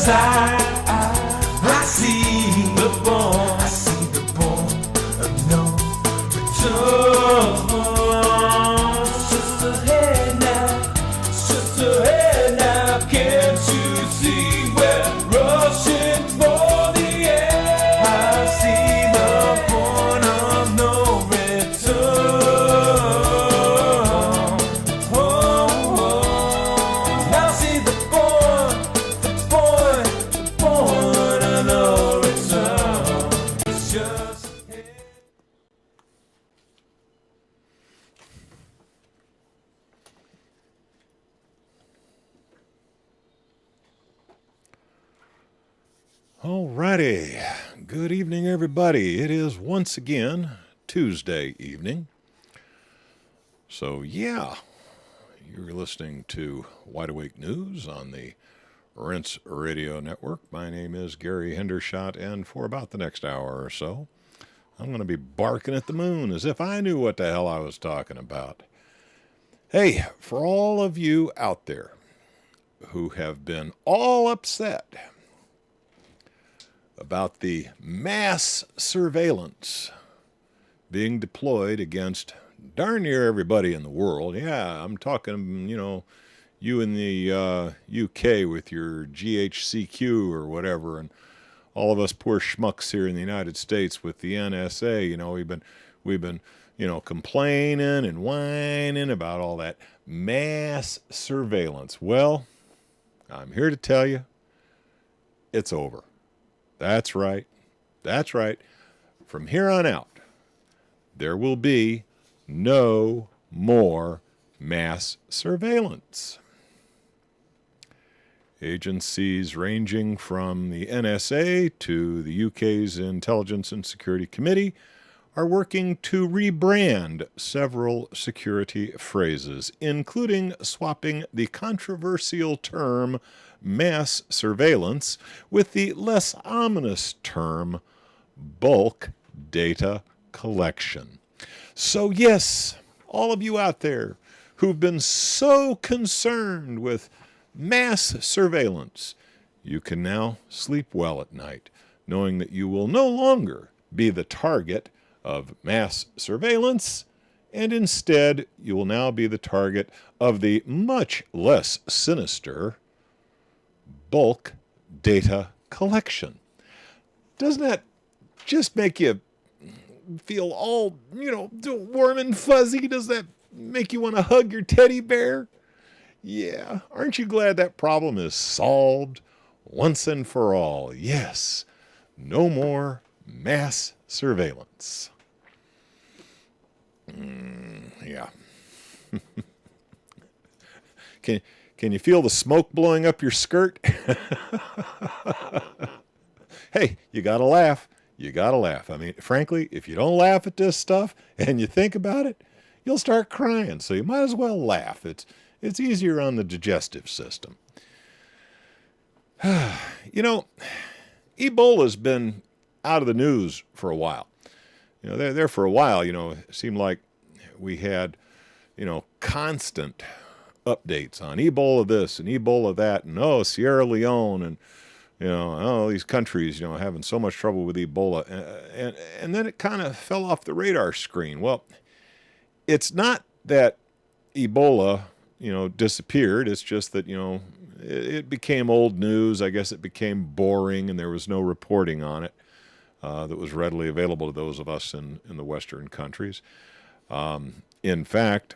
I see the born of no return. Sister, hey now, can't you see we're rushing for the end? I see the point of no return. Now I see the point of no return. It's just Alrighty, good evening everybody. It is once again Tuesday evening. So yeah, you're listening to Wide Awake News on the Rinse Radio Network. My name is Gary Hendershot, and for about the next hour or so, I'm going to be barking at the moon as if I knew what the hell I was talking about. Hey, for all of you out there who have been all upset about the mass surveillance being deployed against darn near everybody in the world. Yeah, I'm talking, you in the UK with your GHCQ or whatever, and all of us poor schmucks here in the United States with the NSA. We've been complaining and whining about all that mass surveillance. Well, I'm here to tell you, it's over. That's right. From here on out, there will be no more mass surveillance. Agencies ranging from the NSA to the UK's Intelligence and Security Committee are working to rebrand several security phrases, including swapping the controversial term mass surveillance with the less ominous term bulk data collection. So yes, all of you out there who've been so concerned with mass surveillance, you can now sleep well at night, knowing that you will no longer be the target of mass surveillance, and instead you will now be the target of the much less sinister bulk data collection. Doesn't that just make you feel all, warm and fuzzy? Does that make you want to hug your teddy bear? Yeah, aren't you glad that problem is solved once and for all? Yes, no more mass surveillance. Yeah. Can you feel the smoke blowing up your skirt? Hey, you gotta laugh. I mean, frankly, if you don't laugh at this stuff and you think about it, you'll start crying. So you might as well laugh. It's easier on the digestive system. Ebola's been out of the news for a while. There for a while, it seemed like we had, constant updates on Ebola this and Ebola that, and Sierra Leone, and these countries having so much trouble with Ebola, and then it kind of fell off the radar screen. Well, it's not that Ebola disappeared. It's just that it became old news. I guess it became boring, and there was no reporting on it that was readily available to those of us in the Western countries. In fact,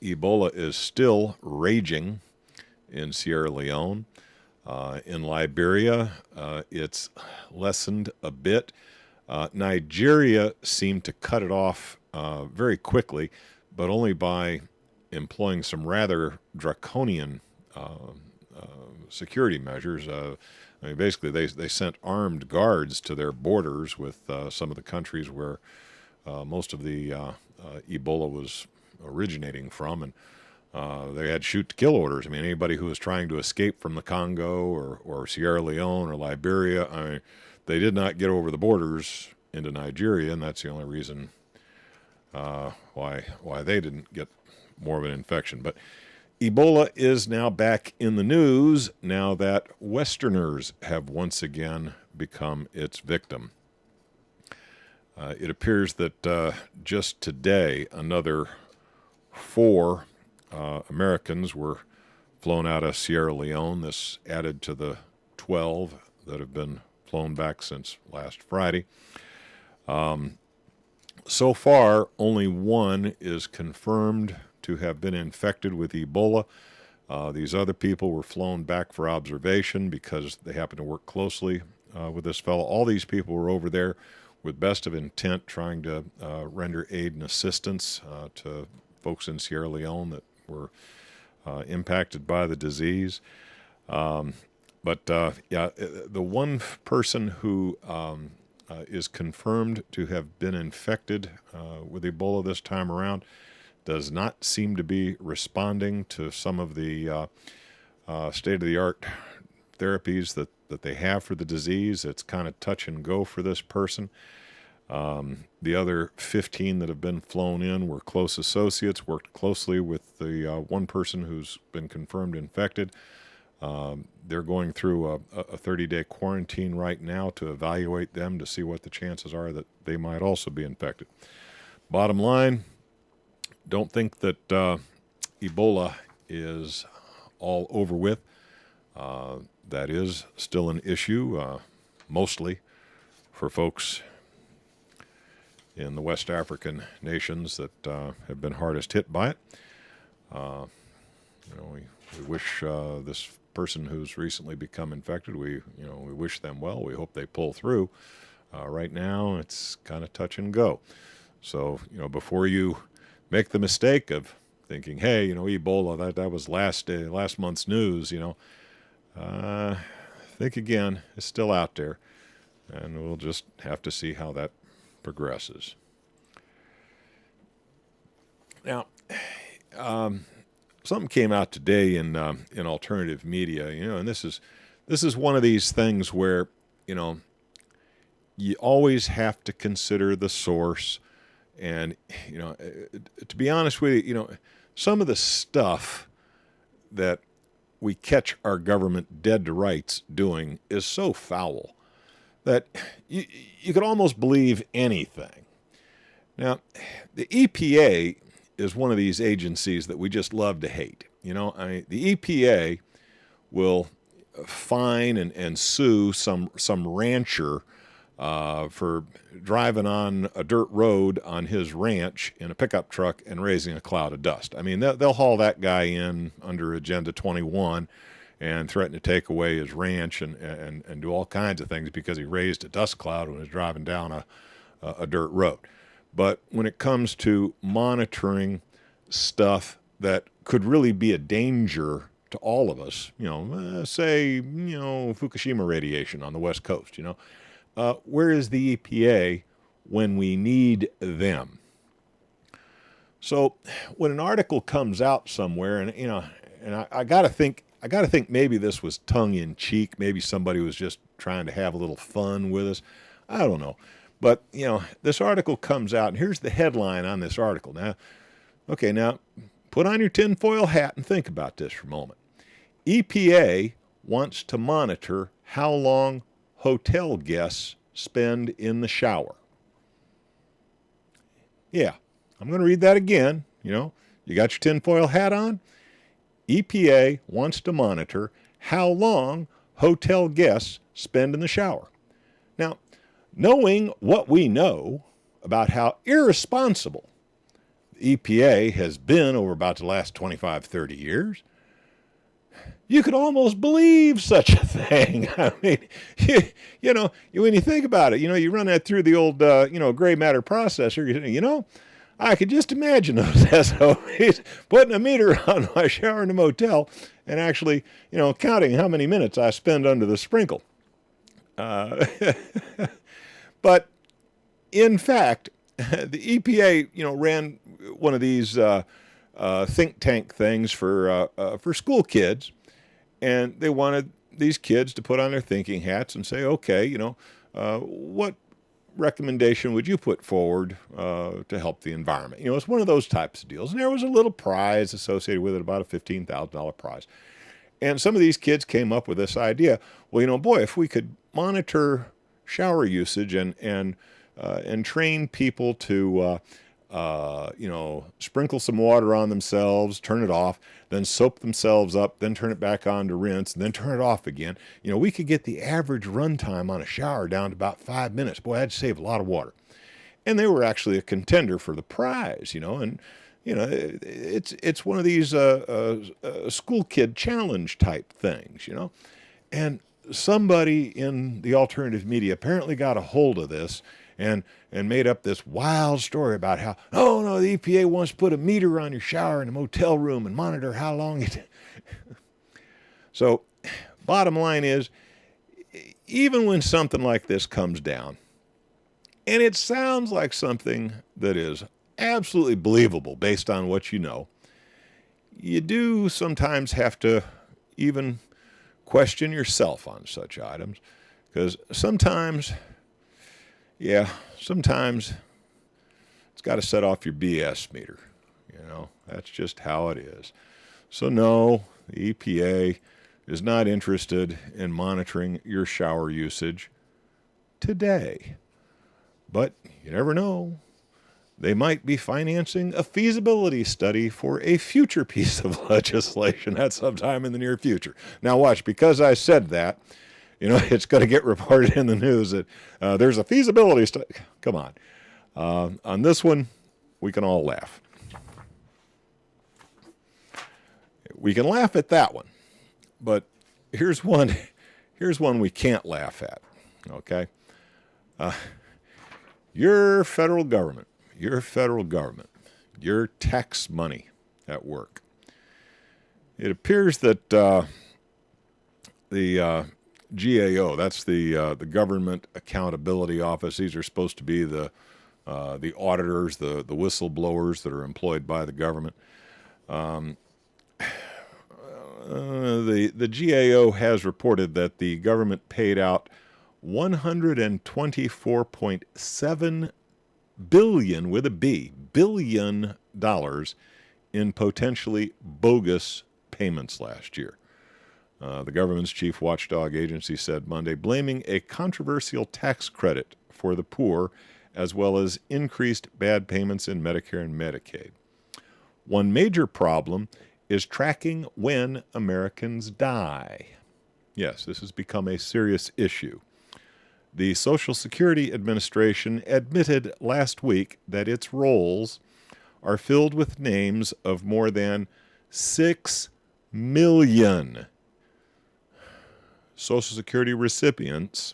Ebola is still raging in Sierra Leone. In Liberia, it's lessened a bit. Nigeria seemed to cut it off very quickly, but only by employing some rather draconian security measures. Basically, they sent armed guards to their borders with some of the countries where most of the Ebola was originating from, and they had shoot-to-kill orders. I mean, anybody who was trying to escape from the Congo or Sierra Leone or Liberia, they did not get over the borders into Nigeria, and that's the only reason why they didn't get more of an infection. But Ebola is now back in the news now that Westerners have once again become its victim. It appears that just today another 4 Americans were flown out of Sierra Leone. This added to the 12 that have been flown back since last Friday. So far, only 1 is confirmed to have been infected with Ebola. These other people were flown back for observation because they happen to work closely with this fellow. All these people were over there with best of intent trying to render aid and assistance to folks in Sierra Leone that were impacted by the disease. But the one person who is confirmed to have been infected with Ebola this time around does not seem to be responding to some of the state-of-the-art therapies that they have for the disease. It's kind of touch and go for this person. The other 15 that have been flown in were close associates, worked closely with the one person who's been confirmed infected. They're going through a 30-day quarantine right now to evaluate them to see what the chances are that they might also be infected. Bottom line, don't think that Ebola is all over with. That is still an issue, mostly for folks in the West African nations that have been hardest hit by it. We wish this person who's recently become infected, we wish them well. We hope they pull through. Right now, it's kind of touch and go. So, before you make the mistake of thinking, hey, Ebola, that was last month's news, think again. It's still out there, and we'll just have to see how that progresses. Now, something came out today in alternative media, and this is one of these things where, you always have to consider the source. And, to be honest with you, some of the stuff that we catch our government dead to rights doing is so foul that you could almost believe anything. Now, the EPA is one of these agencies that we just love to hate. The EPA will fine and sue some rancher for driving on a dirt road on his ranch in a pickup truck and raising a cloud of dust. I mean, they'll haul that guy in under Agenda 21 and threaten to take away his ranch and do all kinds of things because he raised a dust cloud when he was driving down a dirt road. But when it comes to monitoring stuff that could really be a danger to all of us, say, Fukushima radiation on the West Coast, where is the EPA when we need them? So when an article comes out somewhere, and I got to think maybe this was tongue in cheek, maybe somebody was just trying to have a little fun with us. I don't know. But, this article comes out, and here's the headline on this article. Now, put on your tinfoil hat and think about this for a moment. EPA wants to monitor how long hotel guests spend in the shower. Yeah, I'm going to read that again. You got your tinfoil hat on? EPA wants to monitor how long hotel guests spend in the shower. Now, knowing what we know about how irresponsible the EPA has been over about the last 25, 30 years, you could almost believe such a thing. I mean, when you think about it, you run that through the old, gray matter processor, I could just imagine those SOBs putting a meter on my shower in a motel and actually, counting how many minutes I spend under the sprinkle. But in fact, the EPA, ran one of these think tank things for school kids, and they wanted these kids to put on their thinking hats and say, okay, what recommendation would you put forward to help the environment? You know, it's one of those types of deals. And there was a little prize associated with it, about a $15,000 prize. And some of these kids came up with this idea. Well, you know, boy, if we could monitor shower usage and train people to, you know, sprinkle some water on themselves, turn it off, then soap themselves up, then turn it back on to rinse, and then turn it off again. You know, we could get the average run time on a shower down to about 5 minutes. Boy, that'd save a lot of water. And they were actually a contender for the prize, you know, and you know, it's one of these school kid challenge type things, you know. And somebody in the alternative media apparently got a hold of this and made up this wild story about how, oh, no, the EPA wants to put a meter on your shower in a motel room and monitor how long it... So, bottom line is, even when something like this comes down, and it sounds like something that is absolutely believable based on what you know, you do sometimes have to even question yourself on such items, because sometimes it's got to set off your BS meter. You know, that's just how it is. So no, the EPA is not interested in monitoring your shower usage today. But you never know. They might be financing a feasibility study for a future piece of legislation at some time in the near future. Now watch, because I said that, you know, it's going to get reported in the news that there's a feasibility study. Come on. On this one, we can all laugh. We can laugh at that one. But here's one we can't laugh at, okay? Your federal government, your tax money at work. It appears that the GAO, that's the Government Accountability Office. These are supposed to be the auditors, the whistleblowers that are employed by the government. The GAO has reported that the government paid out $124.7 billion with a B, $billion in potentially bogus payments last year. The government's chief watchdog agency said Monday, blaming a controversial tax credit for the poor as well as increased bad payments in Medicare and Medicaid. One major problem is tracking when Americans die. Yes, this has become a serious issue. The Social Security Administration admitted last week that its rolls are filled with names of more than 6 million Social Security recipients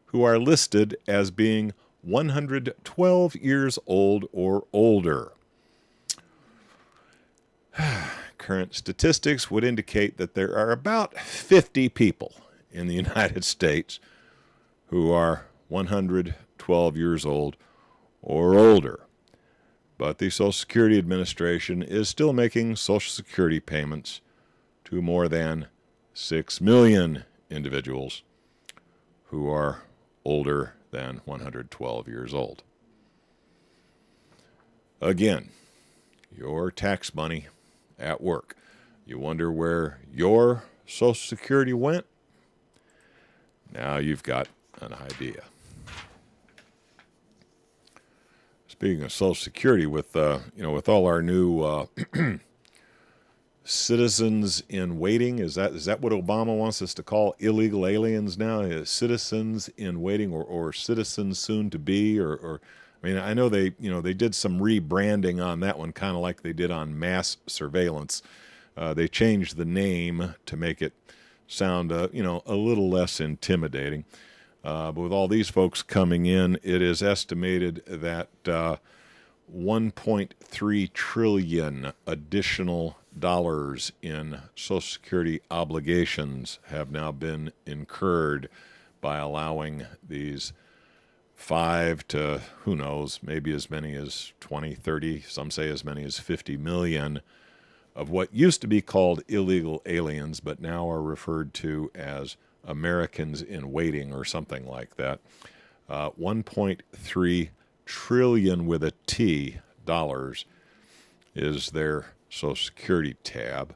who are listed as being 112 years old or older. Current statistics would indicate that there are about 50 people in the United States who are 112 years old or older. But the Social Security Administration is still making Social Security payments to more than 6 million individuals who are older than 112 years old. Again, your tax money at work. You wonder where your Social Security went? Now you've got an idea. Speaking of Social Security, with with all our new citizens in waiting, is that what Obama wants us to call illegal aliens now? Citizens in waiting, or citizens soon to be, or I mean, I know they did some rebranding on that one, kind of like they did on mass surveillance. They changed the name to make it sound a little less intimidating. But with all these folks coming in, it is estimated that 1.3 trillion additional dollars in Social Security obligations have now been incurred by allowing these 5 to, who knows, maybe as many as 20, 30, some say as many as 50 million of what used to be called illegal aliens, but now are referred to as Americans in waiting or something like that. $1.3 trillion with a T dollars is their Social Security tab.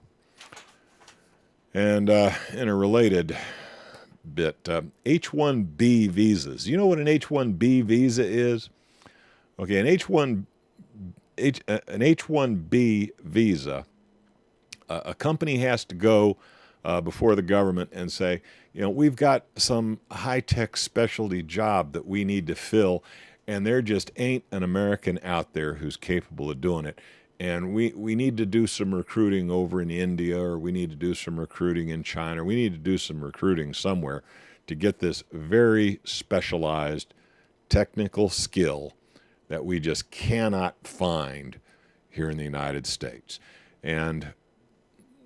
And in a related bit, H-1B visas. You know what an H-1B visa is? Okay, an H-1B visa, a company has to go before the government and say, we've got some high-tech specialty job that we need to fill, and there just ain't an American out there who's capable of doing it. And we need to do some recruiting over in India, or we need to do some recruiting in China, or we need to do some recruiting somewhere to get this very specialized technical skill that we just cannot find here in the United States. And,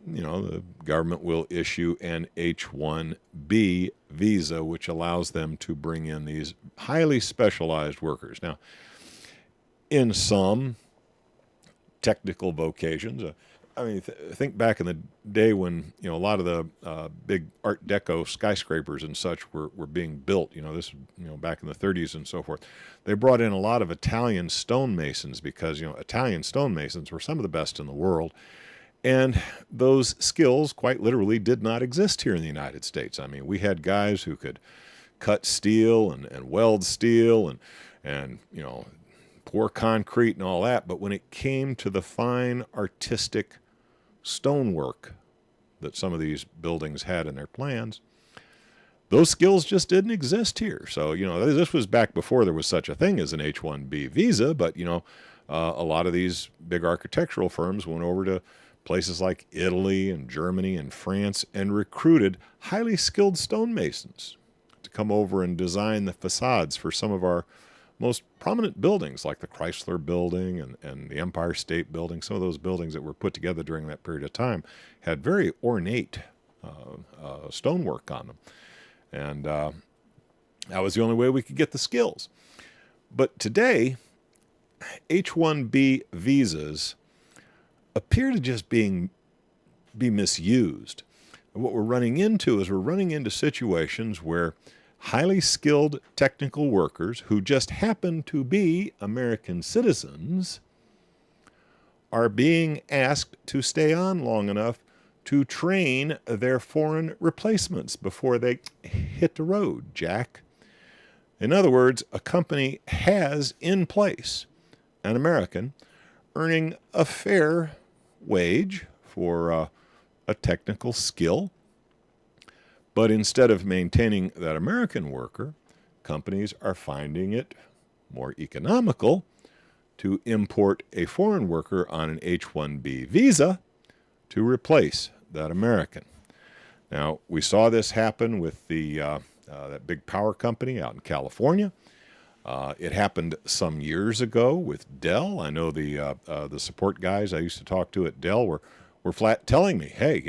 the government will issue an H-1B visa, which allows them to bring in these highly specialized workers. Now, in some technical vocations, think back in the day when, a lot of the big Art Deco skyscrapers and such were being built, this, back in the 30s and so forth. They brought in a lot of Italian stonemasons because, Italian stonemasons were some of the best in the world. And those skills, quite literally, did not exist here in the United States. We had guys who could cut steel and weld steel and pour concrete and all that. But when it came to the fine artistic stonework that some of these buildings had in their plans, those skills just didn't exist here. So, this was back before there was such a thing as an H-1B visa, but, a lot of these big architectural firms went over to places like Italy and Germany and France and recruited highly skilled stonemasons to come over and design the facades for some of our most prominent buildings, like the Chrysler Building and the Empire State Building. Some of those buildings that were put together during that period of time had very ornate stonework on them. And that was the only way we could get the skills. But today, H-1B visas appear to just be misused. And what we're running into is situations where highly skilled technical workers who just happen to be American citizens are being asked to stay on long enough to train their foreign replacements before they hit the road, Jack. In other words, a company has in place an American earning a fair wage for a technical skill. But instead of maintaining that American worker, companies are finding it more economical to import a foreign worker on an H-1B visa to replace that American. Now, we saw this happen with that big power company out in California. It happened some years ago with Dell. I know the support guys I used to talk to at Dell were flat telling me, hey,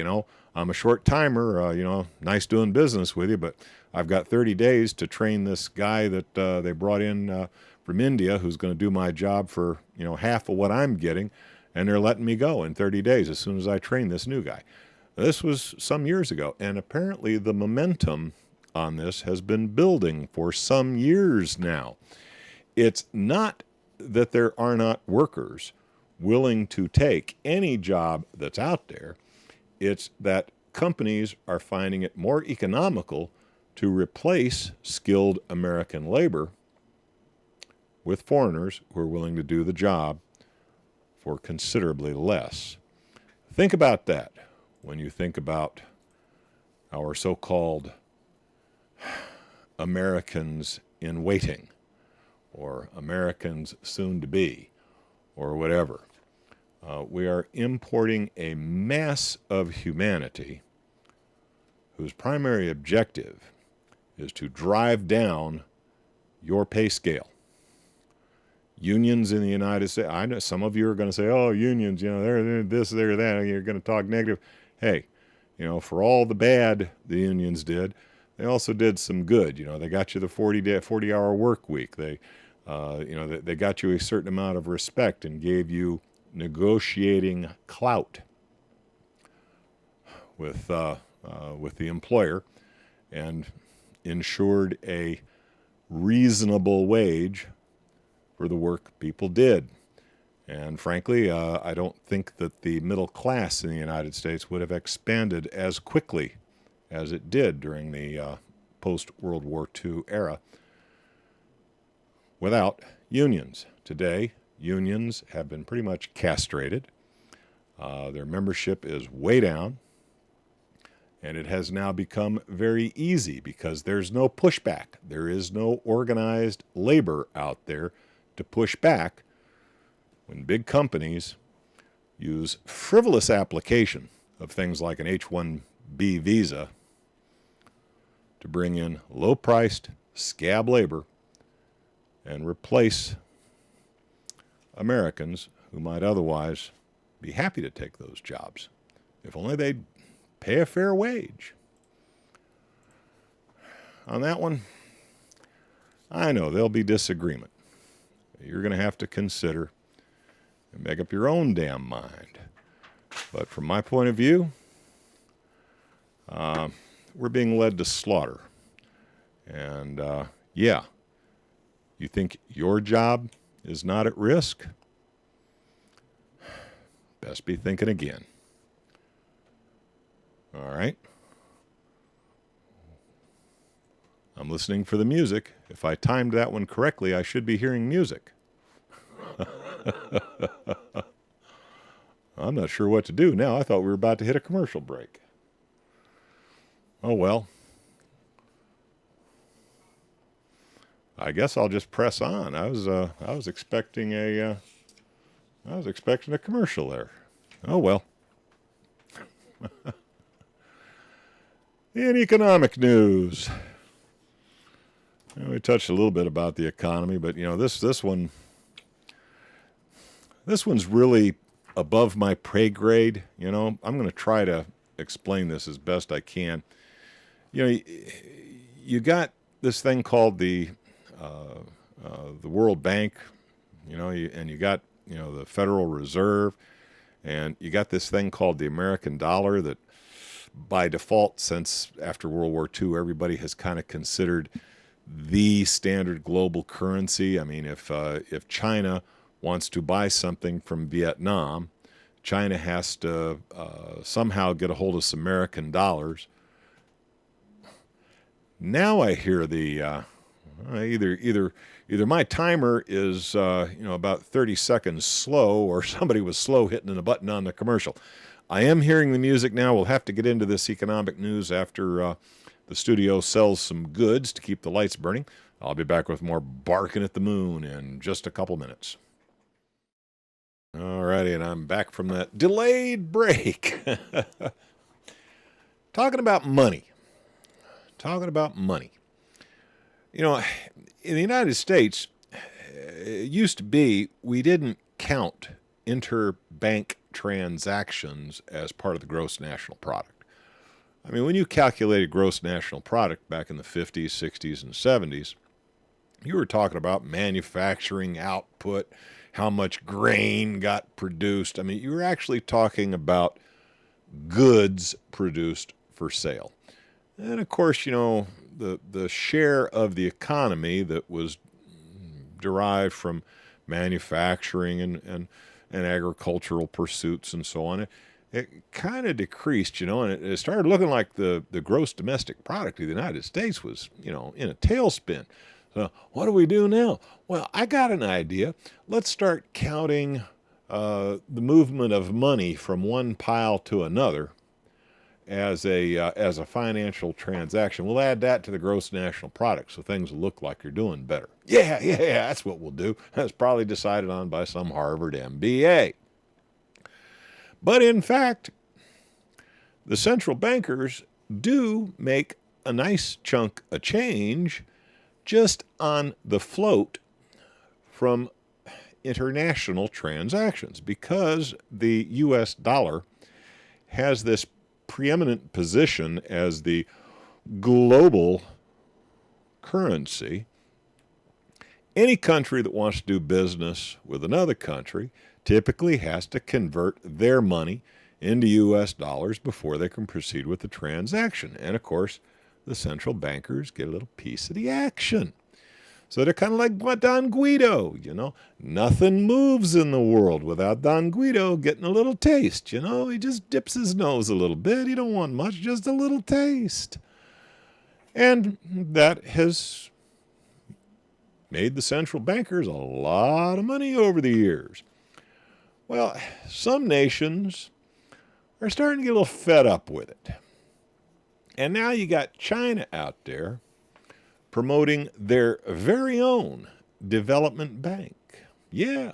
I'm a short timer, nice doing business with you, but I've got 30 days to train this guy that they brought in from India who's going to do my job for, half of what I'm getting, and they're letting me go in 30 days as soon as I train this new guy. This was some years ago, and apparently the momentum on this has been building for some years now. It's not that there are not workers willing to take any job that's out there. It's that companies are finding it more economical to replace skilled American labor with foreigners who are willing to do the job for considerably less. Think about that when you think about our so-called Americans in waiting, or Americans soon to be, or whatever. We are importing a mass of humanity whose primary objective is to drive down your pay scale. Unions in the United States, I know some of you are going to say, oh, unions, they're this, they're that, you're going to talk negative. Hey, for all the bad the unions did, they also did some good. They got you the 40-hour work week. They got you a certain amount of respect and gave you negotiating clout with the employer, and ensured a reasonable wage for the work people did. And frankly, I don't think that the middle class in the United States would have expanded as quickly as it did during the post-World War II era without unions. Today, unions have been pretty much castrated. Their membership is way down, and it has now become very easy because there's no pushback. There is no organized labor out there to push back when big companies use frivolous application of things like an H-1B visa to bring in low-priced scab labor and replace Americans who might otherwise be happy to take those jobs, if only they'd pay a fair wage. On that one, I know there'll be disagreement. You're going to have to consider and make up your own damn mind. But from my point of view, we're being led to slaughter. And yeah, you think your job is not at risk? Best be thinking again. All right. I'm listening for the music. If I timed that one correctly, I should be hearing music. I'm not sure what to do now. I thought we were about to hit a commercial break. Oh well. I guess I'll just press on. I was expecting a commercial there. Oh well. In economic news, we touched a little bit about the economy, but this one's really above my pay grade. I'm going to try to explain this as best I can. You got this thing called the World Bank, and you got the Federal Reserve, and you got this thing called the American dollar that, by default, since after World War II, everybody has kind of considered the standard global currency. I mean, if China wants to buy something from Vietnam, China has to somehow get a hold of some American dollars. Now I hear the either my timer is about 30 seconds slow, or somebody was slow hitting a button on the commercial. I am hearing the music now. We'll have to get into this economic news after the studio sells some goods to keep the lights burning. I'll be back with more barking at the moon in just a couple minutes. All righty, and I'm back from that delayed break. Talking about money. In the United States, it used to be we didn't count interbank transactions as part of the gross national product. I mean, when you calculated gross national product back in the 50s, 60s, and 70s, you were talking about manufacturing output, how much grain got produced. I mean, you were actually talking about goods produced for sale. And of course, the share of the economy that was derived from manufacturing and agricultural pursuits and so on, it kind of decreased, and it started looking like the gross domestic product of the United States was, in a tailspin. So what do we do now? Well, I got an idea. Let's start counting the movement of money from one pile to another as a financial transaction. We'll add that to the gross national product so things will look like you're doing better. Yeah, that's what we'll do. That's probably decided on by some Harvard MBA. But in fact, the central bankers do make a nice chunk of change just on the float from international transactions, because the U.S. dollar has this preeminent position as the global currency. Any country that wants to do business with another country typically has to convert their money into U.S. dollars before they can proceed with the transaction. And of course, the central bankers get a little piece of the action. So they're kind of like Don Guido, you know. Nothing moves in the world without Don Guido getting a little taste, you know. He just dips his nose a little bit. He don't want much, just a little taste. And that has made the central bankers a lot of money over the years. Well, some nations are starting to get a little fed up with it. And now you got China out there promoting their very own development bank. Yeah.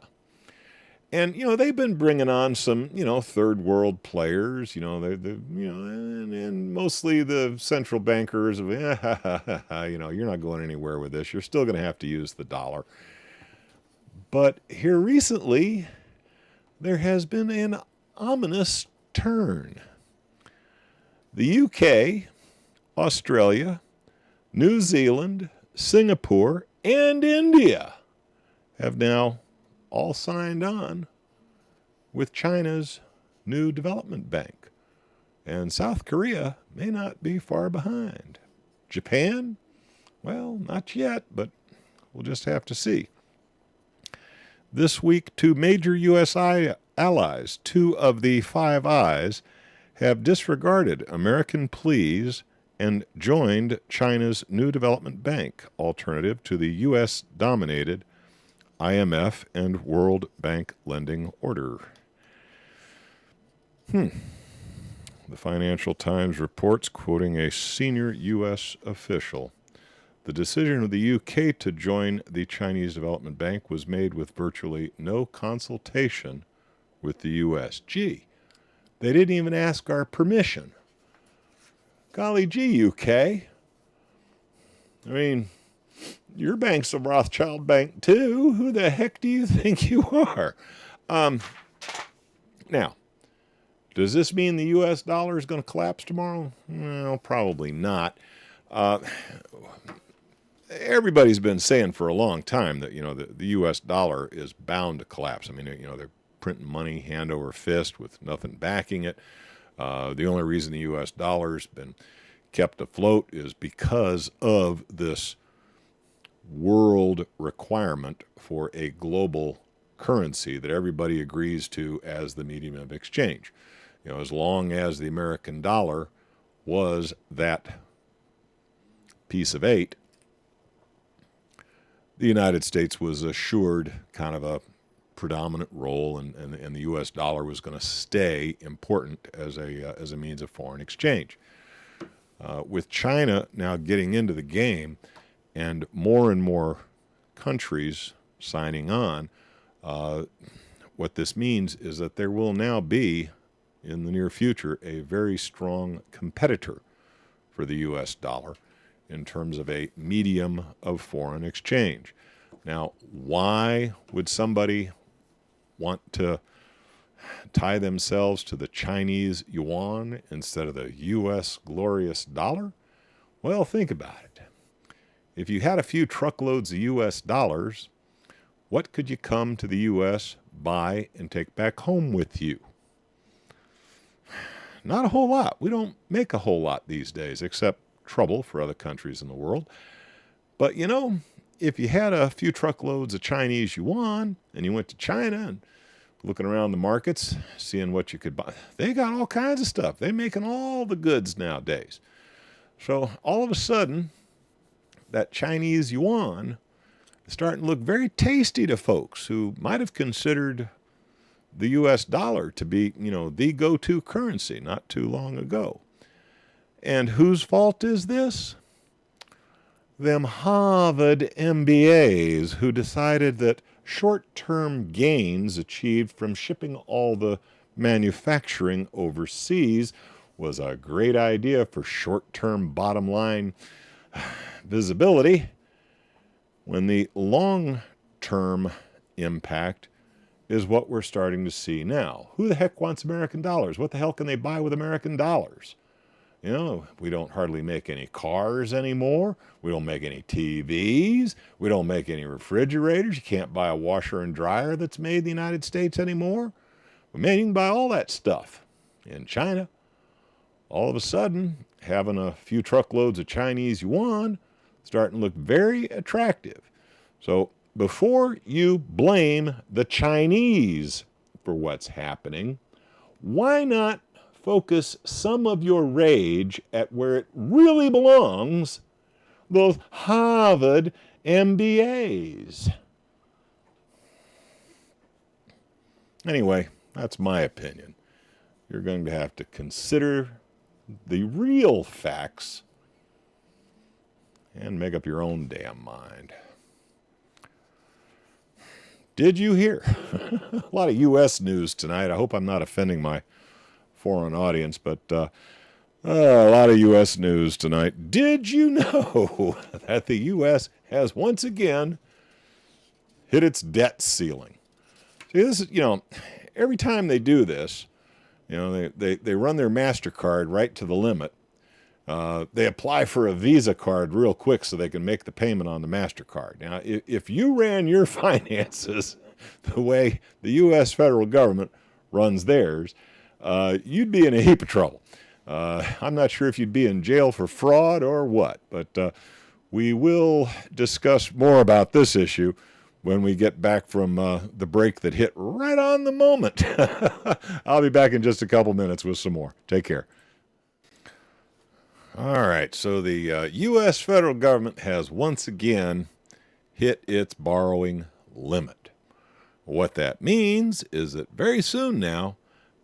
And, you know, they've been bringing on some, you know, third world players, you know, and mostly the central bankers, you know, you're not going anywhere with this. You're still going to have to use the dollar. But here recently, there has been an ominous turn. The UK, Australia, New Zealand, Singapore, and India have now all signed on with China's new development bank. And South Korea may not be far behind. Japan? Well, not yet, but we'll just have to see. This week, two major U.S. allies, two of the Five Eyes, have disregarded American pleas and joined China's new development bank, alternative to the U.S.-dominated IMF and World Bank lending order. The Financial Times reports, quoting a senior U.S. official, the decision of the UK to join the Chinese Development Bank was made with virtually no consultation with the U.S. Gee, they didn't even ask our permission. Golly gee, UK. I mean, your bank's a Rothschild bank too. Who the heck do you think you are? Now, does this mean the U.S. dollar is going to collapse tomorrow? Well, probably not. Everybody's been saying for a long time that, you know, the U.S. dollar is bound to collapse. I mean, you know, they're printing money hand over fist with nothing backing it. The only reason the U.S. dollar's been kept afloat is because of this world requirement for a global currency that everybody agrees to as the medium of exchange. You know, as long as the American dollar was that piece of eight, the United States was assured kind of a predominant role, and the U.S. dollar was going to stay important as a means of foreign exchange. With China now getting into the game and more countries signing on, what this means is that there will now be, in the near future, a very strong competitor for the U.S. dollar in terms of a medium of foreign exchange. Now, why would somebody want to tie themselves to the Chinese yuan instead of the U.S. glorious dollar? Well, think about it. If you had a few truckloads of U.S. dollars, what could you come to the U.S., buy, and take back home with you? Not a whole lot. We don't make a whole lot these days, except trouble for other countries in the world. But, you know, if you had a few truckloads of Chinese yuan and you went to China and looking around the markets, seeing what you could buy, they got all kinds of stuff. They're making all the goods nowadays. So all of a sudden, that Chinese yuan is starting to look very tasty to folks who might have considered the U.S. dollar to be, you know, the go-to currency not too long ago. And whose fault is this? Them Harvard MBAs who decided that short-term gains achieved from shipping all the manufacturing overseas was a great idea for short-term bottom-line visibility, when the long-term impact is what we're starting to see now. Who the heck wants American dollars? What the hell can they buy with American dollars? You know, we don't hardly make any cars anymore. We don't make any TVs. We don't make any refrigerators. You can't buy a washer and dryer that's made in the United States anymore. But man, you can buy all that stuff in China. All of a sudden, having a few truckloads of Chinese yuan starting to look very attractive. So before you blame the Chinese for what's happening, why not focus some of your rage at where it really belongs, those Harvard MBAs? Anyway, that's my opinion. You're going to have to consider the real facts and make up your own damn mind. Did you hear? A lot of U.S. news tonight. I hope I'm not offending my foreign audience, but a lot of U.S. news tonight. Did you know that the U.S. has once again hit its debt ceiling? See, this is, every time they do this, they run their MasterCard right to the limit. They apply for a Visa card real quick so they can make the payment on the MasterCard. Now, if you ran your finances the way the U.S. federal government runs theirs, you'd be in a heap of trouble. I'm not sure if you'd be in jail for fraud or what, but we will discuss more about this issue when we get back from the break that hit right on the moment. I'll be back in just a couple minutes with some more. Take care. All right, so the U.S. federal government has once again hit its borrowing limit. What that means is that very soon now,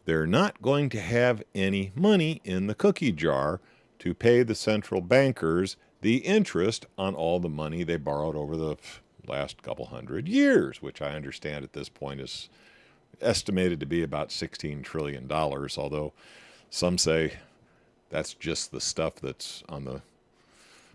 they're not going to have any money in the cookie jar to pay the central bankers the interest on all the money they borrowed over the last couple hundred years, which I understand at this point is estimated to be about $16 trillion, although some say that's just the stuff that's on the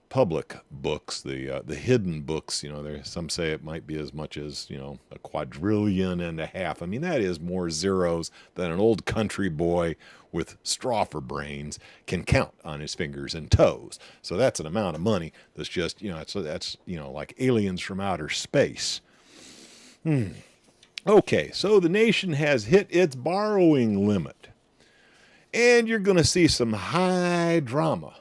public books, the hidden books. Some say it might be as much as, a quadrillion and a half. I mean, that is more zeros than an old country boy with straw for brains can count on his fingers and toes. So that's an amount of money that's just, that's like aliens from outer space. Okay, so the nation has hit its borrowing limit. And you're going to see some high drama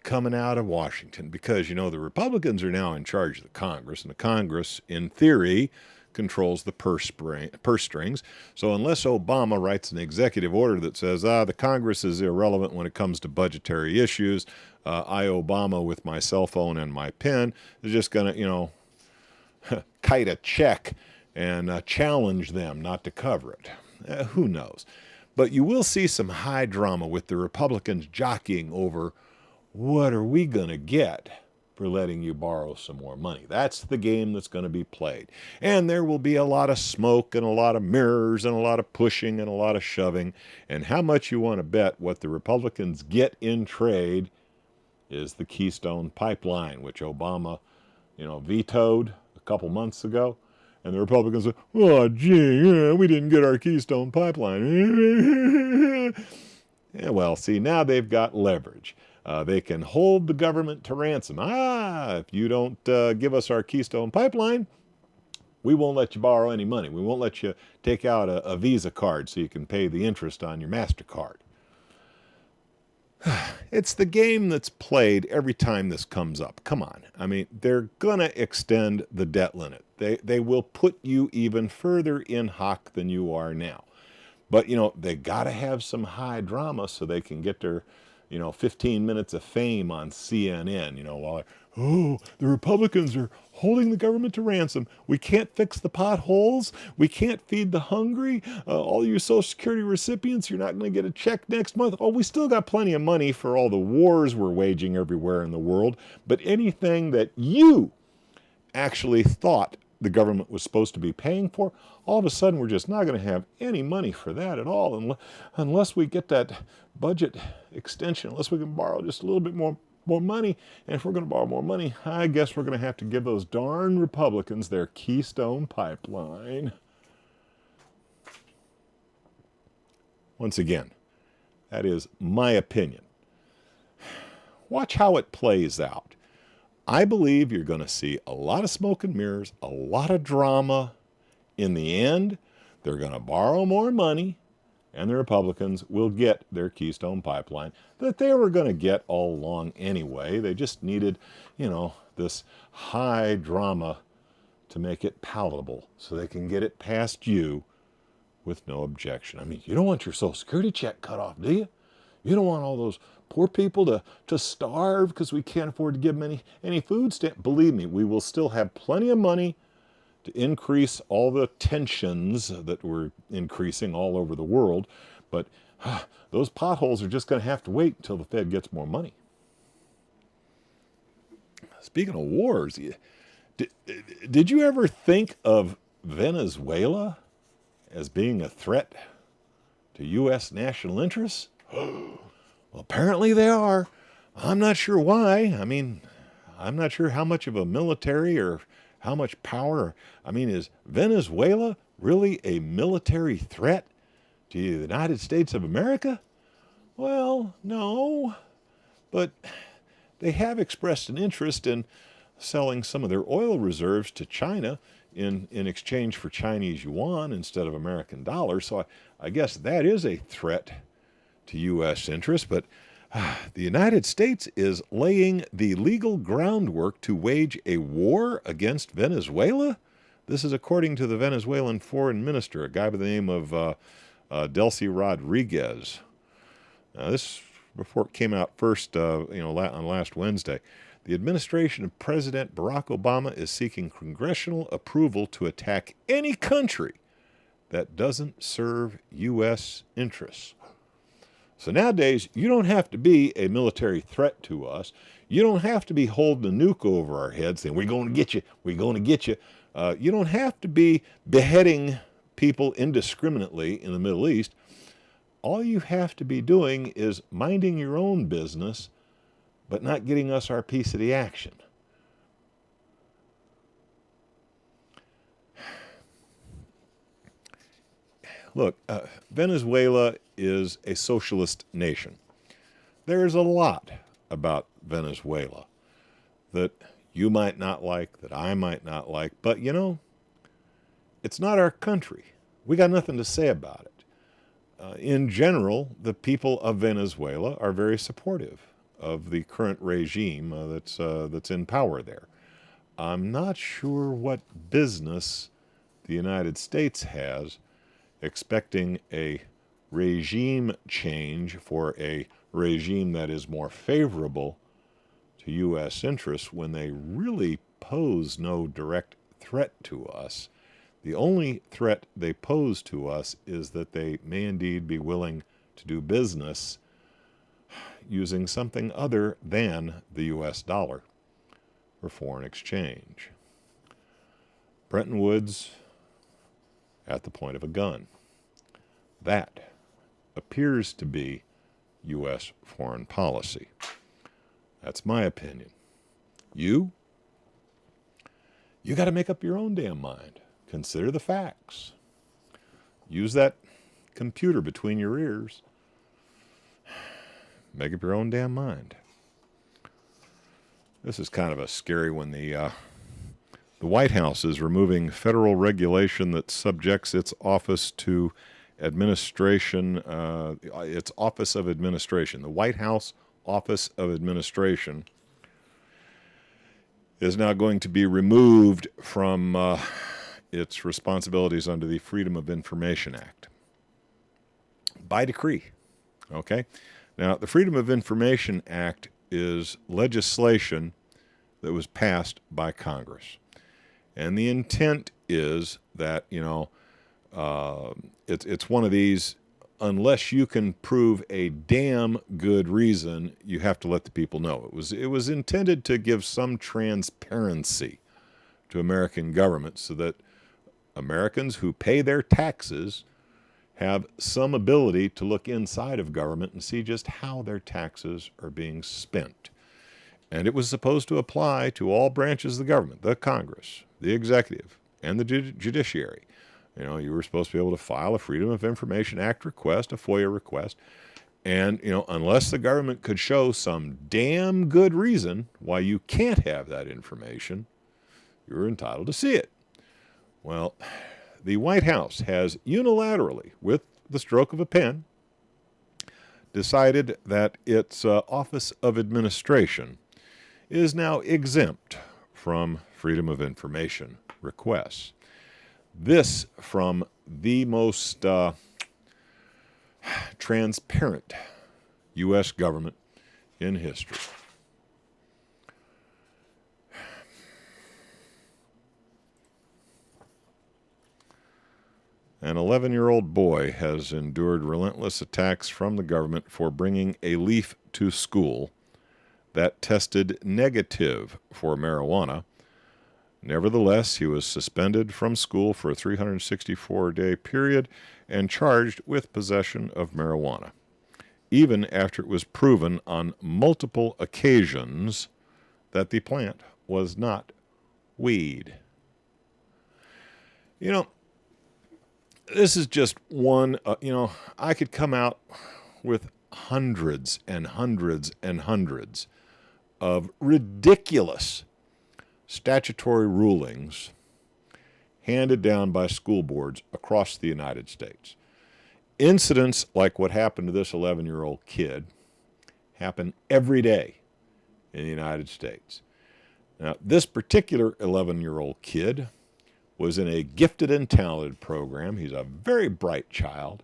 coming out of Washington because, the Republicans are now in charge of the Congress, and the Congress, in theory, controls the purse strings. So unless Obama writes an executive order that says, the Congress is irrelevant when it comes to budgetary issues, I, Obama, with my cell phone and my pen, is just going to, kite a check and challenge them not to cover it. Who knows? But you will see some high drama with the Republicans jockeying over what are we going to get for letting you borrow some more money. That's the game that's going to be played. And there will be a lot of smoke and a lot of mirrors and a lot of pushing and a lot of shoving. And how much you want to bet what the Republicans get in trade is the Keystone Pipeline, which Obama, vetoed a couple months ago. And the Republicans said, oh, gee, we didn't get our Keystone Pipeline. Yeah, well, see, now they've got leverage. They can hold the government to ransom. If you don't give us our Keystone Pipeline, we won't let you borrow any money. We won't let you take out a Visa card so you can pay the interest on your MasterCard. It's the game that's played every time this comes up. Come on. I mean, they're going to extend the debt limit. They will put you even further in hock than you are now. But, they got to have some high drama so they can get their, 15 minutes of fame on CNN, while, the Republicans are holding the government to ransom. We can't fix the potholes. We can't feed the hungry. All you Social Security recipients, you're not going to get a check next month. Oh, we still got plenty of money for all the wars we're waging everywhere in the world. But anything that you actually thought the government was supposed to be paying for, all of a sudden we're just not going to have any money for that at all unless we get that budget extension, unless we can borrow just a little bit more money. And if we're going to borrow more money, I guess we're going to have to give those darn Republicans their Keystone Pipeline. Once again, that is my opinion. Watch how it plays out. I believe you're going to see a lot of smoke and mirrors, a lot of drama. In the end, they're going to borrow more money, and the Republicans will get their Keystone Pipeline that they were going to get all along anyway. They just needed, this high drama to make it palatable so they can get it past you with no objection. I mean, you don't want your Social Security check cut off, do you? You don't want all those poor people to starve because we can't afford to give them any food stamps. Believe me, we will still have plenty of money to increase all the tensions that we're increasing all over the world. But those potholes are just going to have to wait until the Fed gets more money. Speaking of wars, did you ever think of Venezuela as being a threat to U.S. national interests? Well, apparently they are. I'm not sure why. I mean, I'm not sure how much of a military or how much power. I mean, is Venezuela really a military threat to the United States of America? Well, no. But they have expressed an interest in selling some of their oil reserves to China in exchange for Chinese yuan instead of American dollars. So I guess that is a threat to U.S. interests. But the United States is laying the legal groundwork to wage a war against Venezuela? This is according to the Venezuelan foreign minister, a guy by the name of Delcy Rodriguez. This report came out first on last Wednesday. The administration of President Barack Obama is seeking congressional approval to attack any country that doesn't serve U.S. interests. So nowadays, you don't have to be a military threat to us. You don't have to be holding a nuke over our heads saying, we're going to get you, we're going to get you. You don't have to be beheading people indiscriminately in the Middle East. All you have to be doing is minding your own business, but not getting us our piece of the action. Look, Venezuela is a socialist nation. There's a lot about Venezuela that you might not like, that I might not like, but it's not our country. We got nothing to say about it. In general, the people of Venezuela are very supportive of the current regime that's in power there. I'm not sure what business the United States has expecting a regime change for a regime that is more favorable to U.S. interests when they really pose no direct threat to us. The only threat they pose to us is that they may indeed be willing to do business using something other than the U.S. dollar for foreign exchange. Bretton Woods at the point of a gun. That appears to be U.S. foreign policy. That's my opinion. You got to make up your own damn mind. Consider the facts. Use that computer between your ears. Make up your own damn mind. This is kind of a scary one. The White House is removing federal regulation that subjects its office to administration, its Office of Administration. The White House Office of Administration is now going to be removed from its responsibilities under the Freedom of Information Act by decree. Okay? Now, the Freedom of Information Act is legislation that was passed by Congress. And the intent is that, it's one of these, unless you can prove a damn good reason, you have to let the people know. It was intended to give some transparency to American government so that Americans who pay their taxes have some ability to look inside of government and see just how their taxes are being spent. And it was supposed to apply to all branches of the government, the Congress, the executive, and the judiciary. You were supposed to be able to file a Freedom of Information Act request, a FOIA request, and, unless the government could show some damn good reason why you can't have that information, you're entitled to see it. Well, the White House has unilaterally, with the stroke of a pen, decided that its Office of Administration is now exempt from Freedom of Information requests. This from the most transparent U.S. government in history. An 11-year-old boy has endured relentless attacks from the government for bringing a leaf to school that tested negative for marijuana. Nevertheless, he was suspended from school for a 364-day period and charged with possession of marijuana, even after it was proven on multiple occasions that the plant was not weed. You know, this is just one, I could come out with hundreds and hundreds and hundreds of ridiculous statutory rulings handed down by school boards across the United States. Incidents like what happened to this 11-year-old kid happen every day in the United States. Now, this particular 11-year-old kid was in a gifted and talented program. He's a very bright child,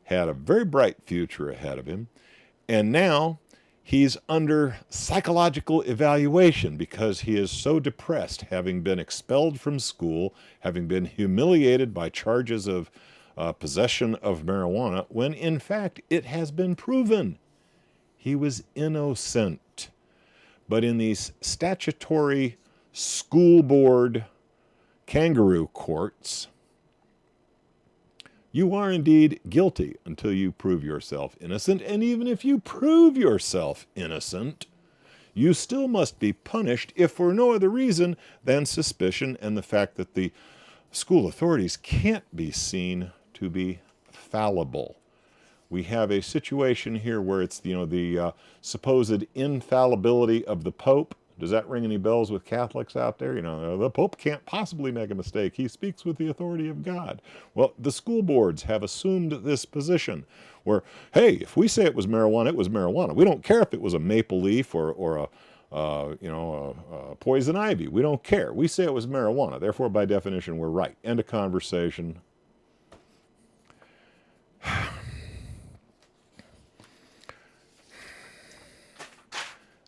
had a very bright future ahead of him, and now he's under psychological evaluation because he is so depressed, having been expelled from school, having been humiliated by charges of possession of marijuana, when in fact it has been proven he was innocent. But in these statutory school board kangaroo courts, you are indeed guilty until you prove yourself innocent, and even if you prove yourself innocent, you still must be punished if for no other reason than suspicion and the fact that the school authorities can't be seen to be fallible. We have a situation here where it's the supposed infallibility of the Pope. Does that ring any bells with Catholics out there? The Pope can't possibly make a mistake. He speaks with the authority of God. Well, the school boards have assumed this position where, hey, if we say it was marijuana, it was marijuana. We don't care if it was a maple leaf or a poison ivy. We don't care. We say it was marijuana. Therefore, by definition, we're right. End of conversation.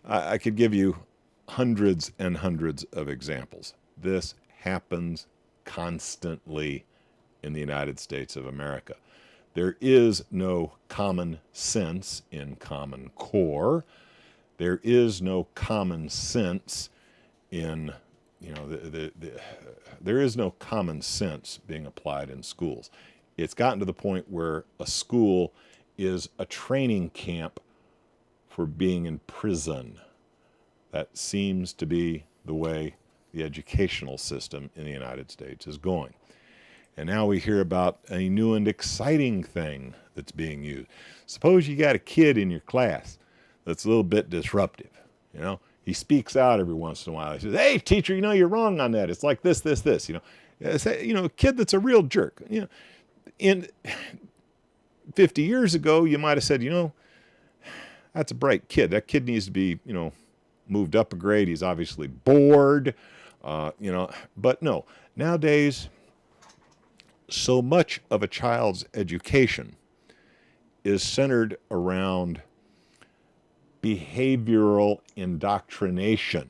I could give you hundreds and hundreds of examples. This happens constantly in the United States of America. There is no common sense in Common Core. There is no common sense in, there is no common sense being applied in schools. It's gotten to the point where a school is a training camp for being in prison. That seems to be the way the educational system in the United States is going. And now we hear about a new and exciting thing that's being used. Suppose you got a kid in your class that's a little bit disruptive. He speaks out every once in a while. He says, "Hey, teacher, you're wrong on that. It's like this, this, this." A kid that's a real jerk. In 50 years ago, you might have said, that's a bright kid. That kid needs to be, moved up a grade. He's obviously bored, but no. Nowadays, so much of a child's education is centered around behavioral indoctrination.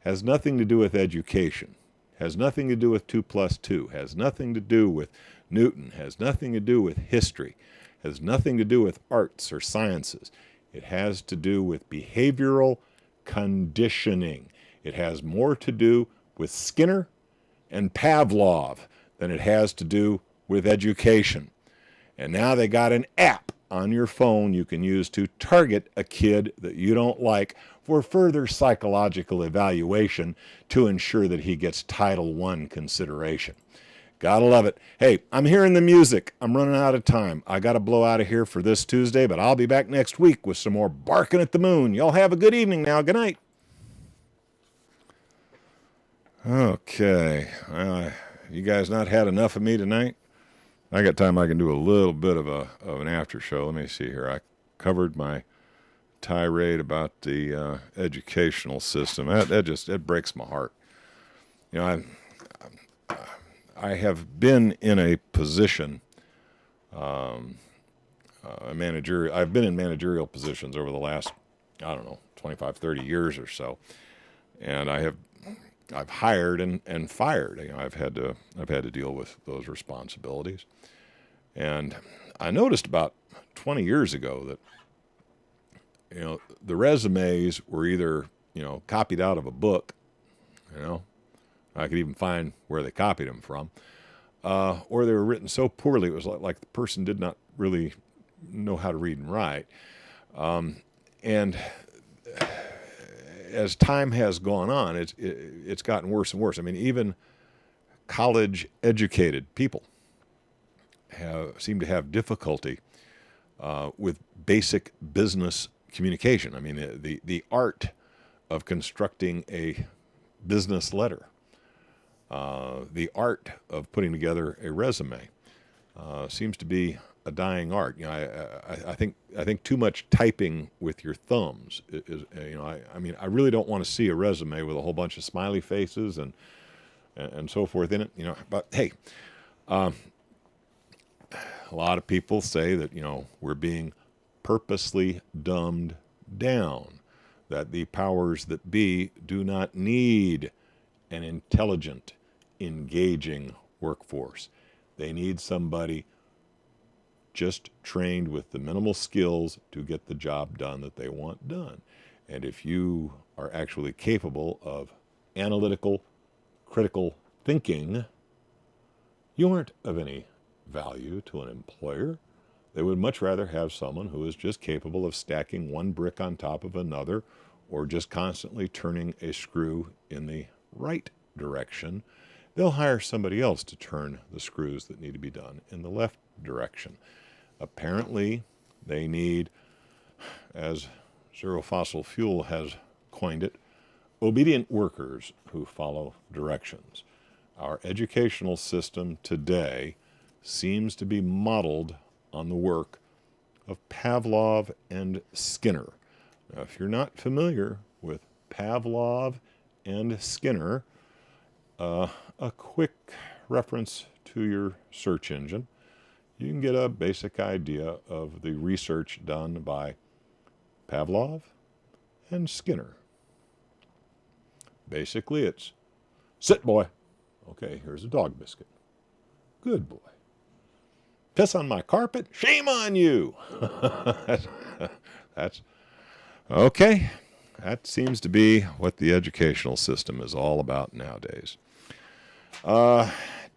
Has nothing to do with education. Has nothing to do with 2 + 2. Has nothing to do with Newton. Has nothing to do with history. Has nothing to do with arts or sciences. It has to do with behavioral conditioning. It has more to do with Skinner and Pavlov than it has to do with education. And now they got an app on your phone you can use to target a kid that you don't like for further psychological evaluation to ensure that he gets Title I consideration. Gotta love it. Hey, I'm hearing the music. I'm running out of time. I got to blow out of here for this Tuesday, but I'll be back next week with some more Barking at the Moon. Y'all have a good evening now. Good night. Okay. You guys not had enough of me tonight? I got time I can do a little bit of an after show. Let me see here. I covered my tirade about the educational system. That breaks my heart. I have been in a position, I've been in managerial positions over the last, 25, 30 years or so, and I've hired and fired. I've had to deal with those responsibilities, and I noticed about 20 years ago that the resumes were either copied out of a book, I could even find where they copied them from, or they were written so poorly it was like the person did not really know how to read and write. And as time has gone on, it's gotten worse and worse. I mean, even college-educated people seem to have difficulty with basic business communication. I mean, the art of constructing a business letter, the art of putting together a resume, seems to be a dying art. I think too much typing with your thumbs is. I really don't want to see a resume with a whole bunch of smiley faces and so forth in it. But hey, a lot of people say that we're being purposely dumbed down, that the powers that be do not need an intelligent, engaging workforce. They need somebody just trained with the minimal skills to get the job done that they want done. And if you are actually capable of analytical, critical thinking, you aren't of any value to an employer. They would much rather have someone who is just capable of stacking one brick on top of another, or just constantly turning a screw in the right direction. They'll hire somebody else to turn the screws that need to be done in the left direction. Apparently, they need, as Zero Fossil Fuel has coined it, obedient workers who follow directions. Our educational system today seems to be modeled on the work of Pavlov and Skinner. Now, if you're not familiar with Pavlov and Skinner, a quick reference to your search engine, you can get a basic idea of the research done by Pavlov and Skinner. Basically, it's, sit, boy. Okay, here's a dog biscuit. Good boy. Piss on my carpet? Shame on you. That's okay. That seems to be what the educational system is all about nowadays. To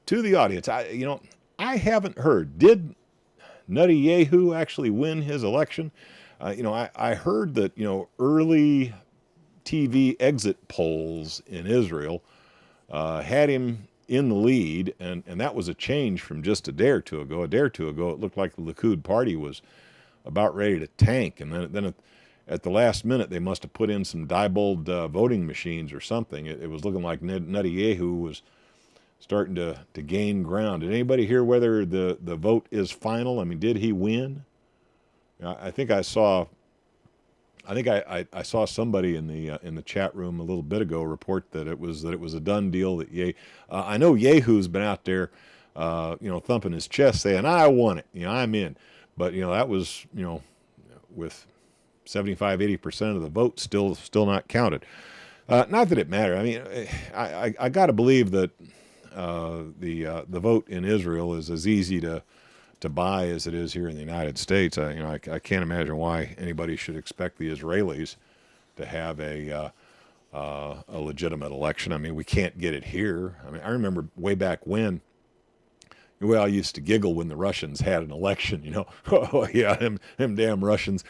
the audience, I haven't heard. Did Netanyahu actually win his election? I heard that early TV exit polls in Israel had him in the lead, and that was a change from just a day or two ago. A day or two ago, it looked like the Likud party was about ready to tank, and then at the last minute, they must have put in some Diebold voting machines or something. It was looking like Netanyahu was starting to gain ground. Did anybody hear whether the vote is final? I mean, did he win? I think I saw somebody in the chat room a little bit ago report that it was a done deal. That I know Yehu's been out there, thumping his chest saying, "I won it. I'm in." But that was with 75-80% of the vote still not counted. Not that it mattered. I mean, I got to believe that the vote in Israel is as easy to buy as it is here in the United States. I can't imagine why anybody should expect the Israelis to have a legitimate election. I mean, we can't get it here. I mean, I remember way back when. Well, I used to giggle when the Russians had an election, Oh, yeah, them damn Russians,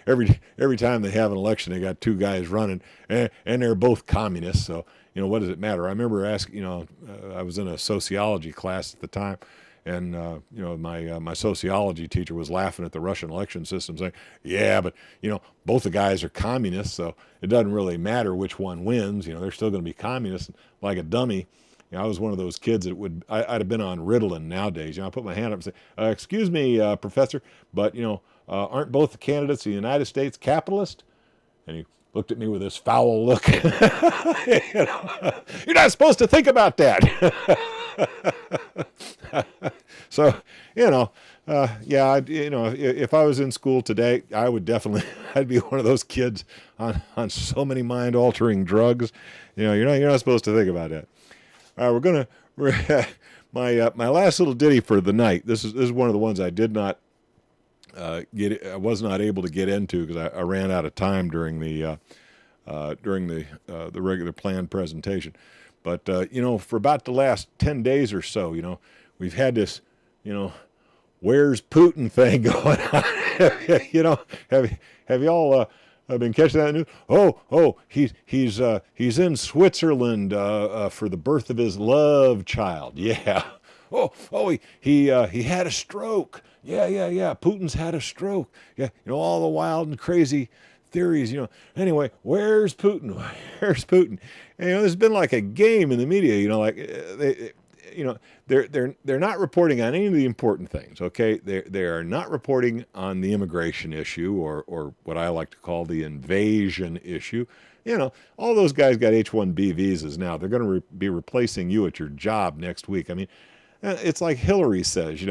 every time they have an election, they got two guys running, and they're both communists, so, what does it matter? I remember asking, I was in a sociology class at the time, and, my sociology teacher was laughing at the Russian election system, saying, yeah, but, both the guys are communists, so it doesn't really matter which one wins, they're still going to be communists. Like a dummy. I was one of those kids that I'd have been on Ritalin nowadays. I put my hand up and say, excuse me, professor, but, aren't both the candidates of the United States capitalist? And he looked at me with this foul look. You're not supposed to think about that. So, if I was in school today, I would definitely, I'd be one of those kids on so many mind-altering drugs. You're not supposed to think about that. All right, my last little ditty for the night. This is one of the ones I did not I was not able to get into because I ran out of time during the regular planned presentation. But for about the last 10 days or so, we've had this, where's Putin thing going on? Have y'all been catching that news? Oh, he's in Switzerland for the birth of his love child. Yeah. He had a stroke. Yeah. Putin's had a stroke. Yeah, all the wild and crazy theories. Anyway, where's Putin? Where's Putin? And, there's been like a game in the media. They're not reporting on any of the important things. Okay, they are not reporting on the immigration issue or what I like to call the invasion issue. All those guys got H-1B visas now. They're going to be replacing you at your job next week. I mean, it's like Hillary says,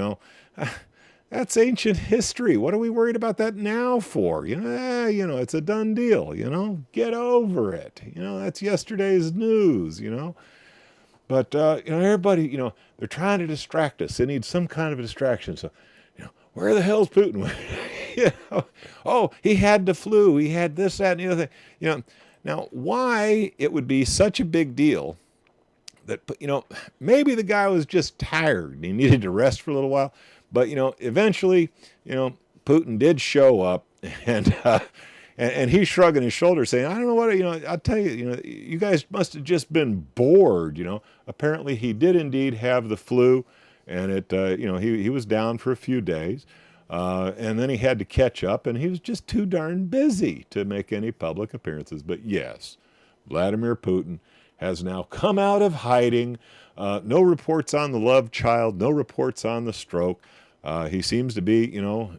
that's ancient history. What are we worried about that now for? It's a done deal, get over it. That's yesterday's news, But, everybody, they're trying to distract us. They need some kind of a distraction. So, where the hell's Putin? He had the flu. He had this, that, and the other thing. Now, why it would be such a big deal that, maybe the guy was just tired and he needed to rest for a little while. But, eventually, Putin did show up and he's shrugging his shoulders saying, I don't know what, I'll tell you, you guys must have just been bored, Apparently he did indeed have the flu and he was down for a few days. And then he had to catch up and he was just too darn busy to make any public appearances. But yes, Vladimir Putin has now come out of hiding. No reports on the love child, no reports on the stroke. He seems to be,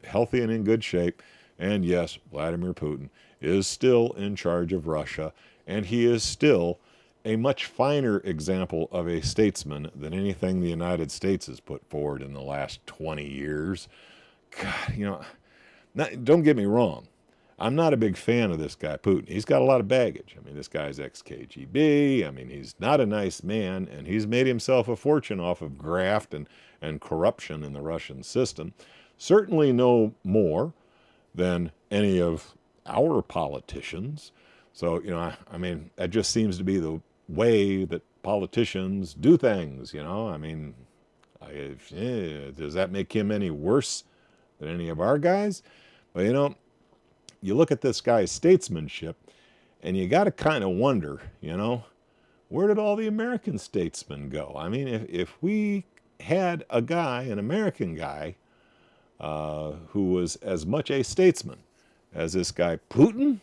healthy and in good shape. And yes, Vladimir Putin is still in charge of Russia, and he is still a much finer example of a statesman than anything the United States has put forward in the last 20 years. God, don't get me wrong. I'm not a big fan of this guy, Putin. He's got a lot of baggage. I mean, this guy's ex-KGB. I mean, he's not a nice man, and he's made himself a fortune off of graft and corruption in the Russian system. Certainly no more than any of our politicians. So, I mean, that just seems to be the way that politicians do things, I mean, does that make him any worse than any of our guys? Well, you look at this guy's statesmanship, and you got to kind of wonder, where did all the American statesmen go? I mean, if we had a guy, an American guy, who was as much a statesman as this guy Putin,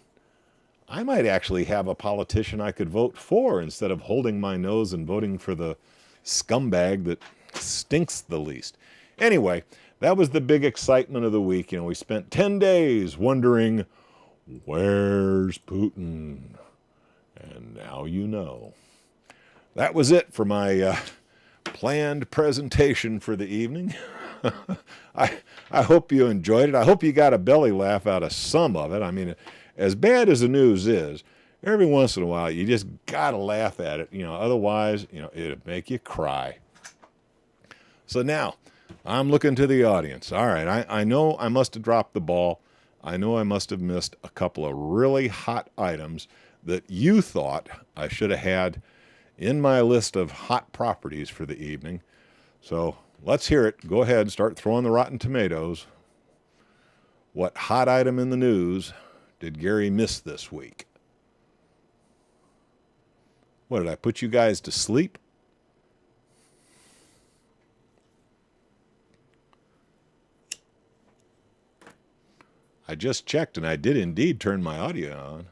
I might actually have a politician I could vote for instead of holding my nose and voting for the scumbag that stinks the least. Anyway, that was the big excitement of the week. We spent 10 days wondering, where's Putin? And now you know. That was it for my planned presentation for the evening. I hope you enjoyed it. I hope you got a belly laugh out of some of it. I mean, as bad as the news is, every once in a while you just got to laugh at it. Otherwise, it'll make you cry. So now, I'm looking to the audience. All right, I know I must have dropped the ball. I know I must have missed a couple of really hot items that you thought I should have had in my list of hot properties for the evening. So let's hear it. Go ahead and start throwing the rotten tomatoes. What hot item in the news did Gary miss this week? What, did I put you guys to sleep? I just checked, and I did indeed turn my audio on.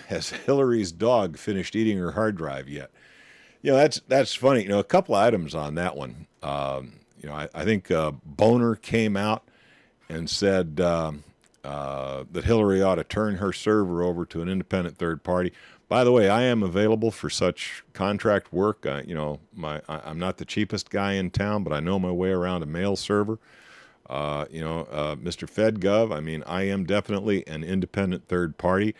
Has Hillary's dog finished eating her hard drive yet? That's funny. A couple of items on that one. I think Boner came out and said that Hillary ought to turn her server over to an independent third party. By the way, I am available for such contract work. I'm not the cheapest guy in town, but I know my way around a mail server. Mr. FedGov, I am definitely an independent third party.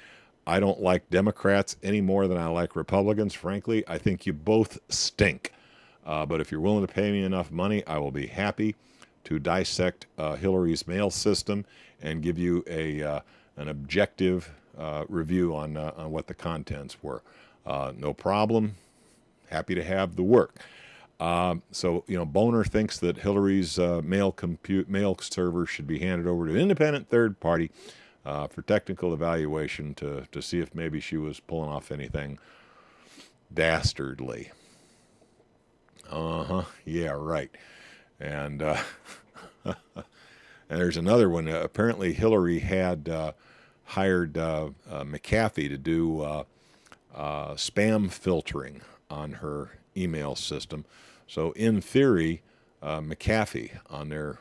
I don't like Democrats any more than I like Republicans. Frankly, I think you both stink. But if you're willing to pay me enough money, I will be happy to dissect Hillary's mail system and give you an objective review on what the contents were. No problem. Happy to have the work. Boner thinks that Hillary's mail server should be handed over to an independent third party for technical evaluation to see if maybe she was pulling off anything dastardly. Yeah, right. And and there's another one. Apparently Hillary had hired McAfee to do spam filtering on her email system. So in theory, McAfee on their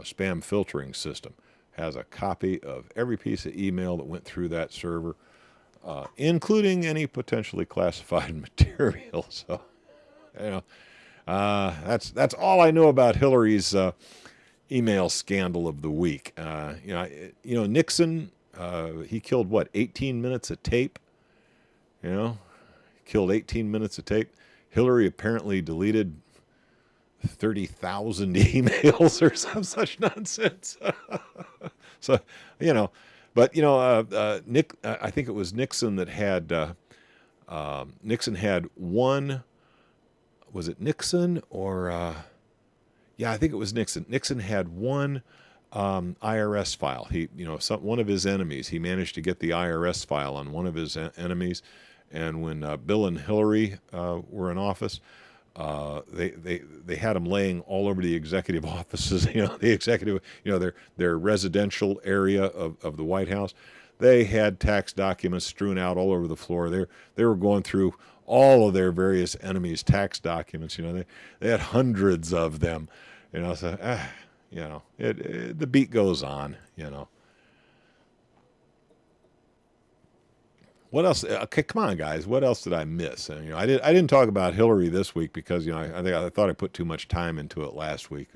spam filtering system has a copy of every piece of email that went through that server, including any potentially classified material. So, that's all I know about Hillary's email scandal of the week. Nixon, he killed 18 minutes of tape. Killed 18 minutes of tape. Hillary apparently deleted 30,000 emails or some such nonsense. So, I think it was Nixon that had, Nixon had one, was it Nixon or, yeah, I think it was Nixon. Nixon had one IRS file. One of his enemies, he managed to get the IRS file on one of his enemies. And when Bill and Hillary were in office, they had them laying all over the executive offices. Their residential area of the White House. They had tax documents strewn out all over the floor. They were going through all of their various enemies' tax documents. They had hundreds of them. The beat goes on. What else? Okay, come on, guys. What else did I miss? And, I didn't talk about Hillary this week because I thought I put too much time into it last week.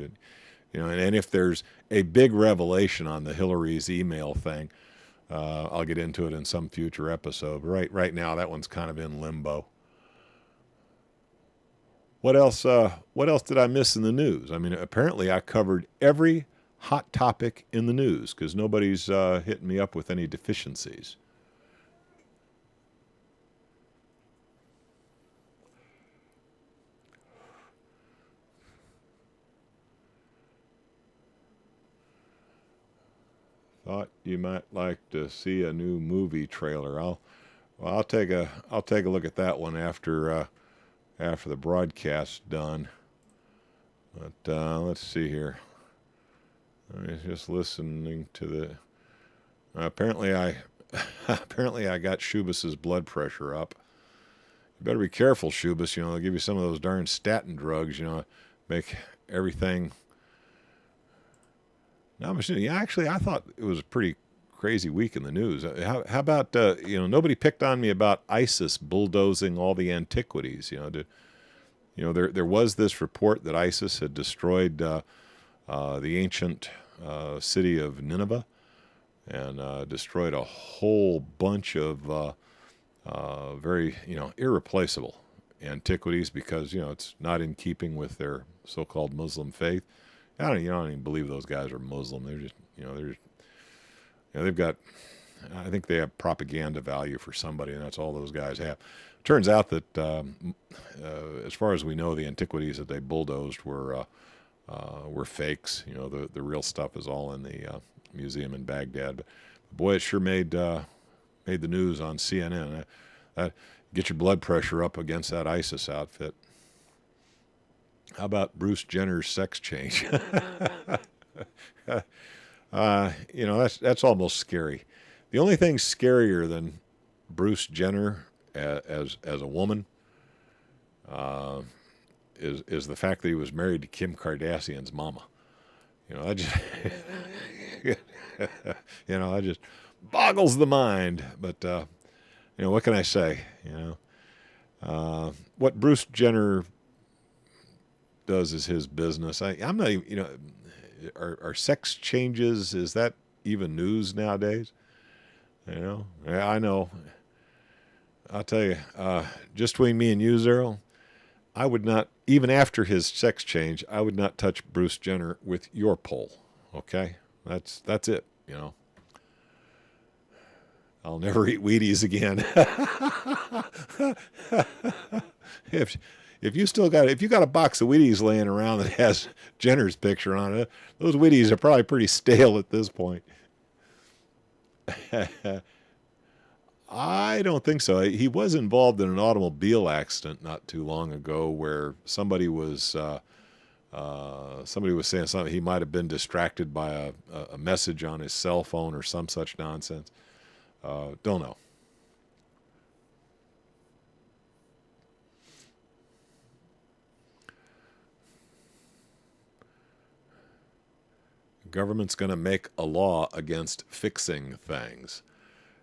And if there's a big revelation on the Hillary's email thing, I'll get into it in some future episode. Right now, that one's kind of in limbo. What else? What else did I miss in the news? Apparently I covered every hot topic in the news because nobody's hitting me up with any deficiencies. Thought you might like to see a new movie trailer. I'll take a look at that one after the broadcast's done. But let's see here. I was just listening to the. Apparently I got Shubas's blood pressure up. You better be careful, Shubas. They'll give you some of those darn statin drugs. Make everything. No, actually, I thought it was a pretty crazy week in the news. How about, nobody picked on me about ISIS bulldozing all the antiquities. There was this report that ISIS had destroyed the ancient city of Nineveh and destroyed a whole bunch of very, irreplaceable antiquities because, it's not in keeping with their so-called Muslim faith. I don't even believe those guys are Muslim. They're just, they've got, I think they have propaganda value for somebody, and that's all those guys have. Turns out that, as far as we know, the antiquities that they bulldozed were fakes. The real stuff is all in the museum in Baghdad. But boy, it sure made the news on CNN. Get your blood pressure up against that ISIS outfit. How about Bruce Jenner's sex change? That's almost scary. The only thing scarier than Bruce Jenner as a woman is the fact that he was married to Kim Kardashian's mama. I just It just boggles the mind. But, what can I say? What Bruce Jenner does is his business. I'm not even, are sex changes, is that even news nowadays? I know. I'll tell you, just between me and you, Zerl, I would not, even after his sex change, I would not touch Bruce Jenner with your pole. Okay? That's it, I'll never eat Wheaties again. If you got a box of Wheaties laying around that has Jenner's picture on it, those Wheaties are probably pretty stale at this point. I don't think so. He was involved in an automobile accident not too long ago where somebody was saying something. He might have been distracted by a message on his cell phone or some such nonsense. Don't know. The government's going to make a law against fixing things.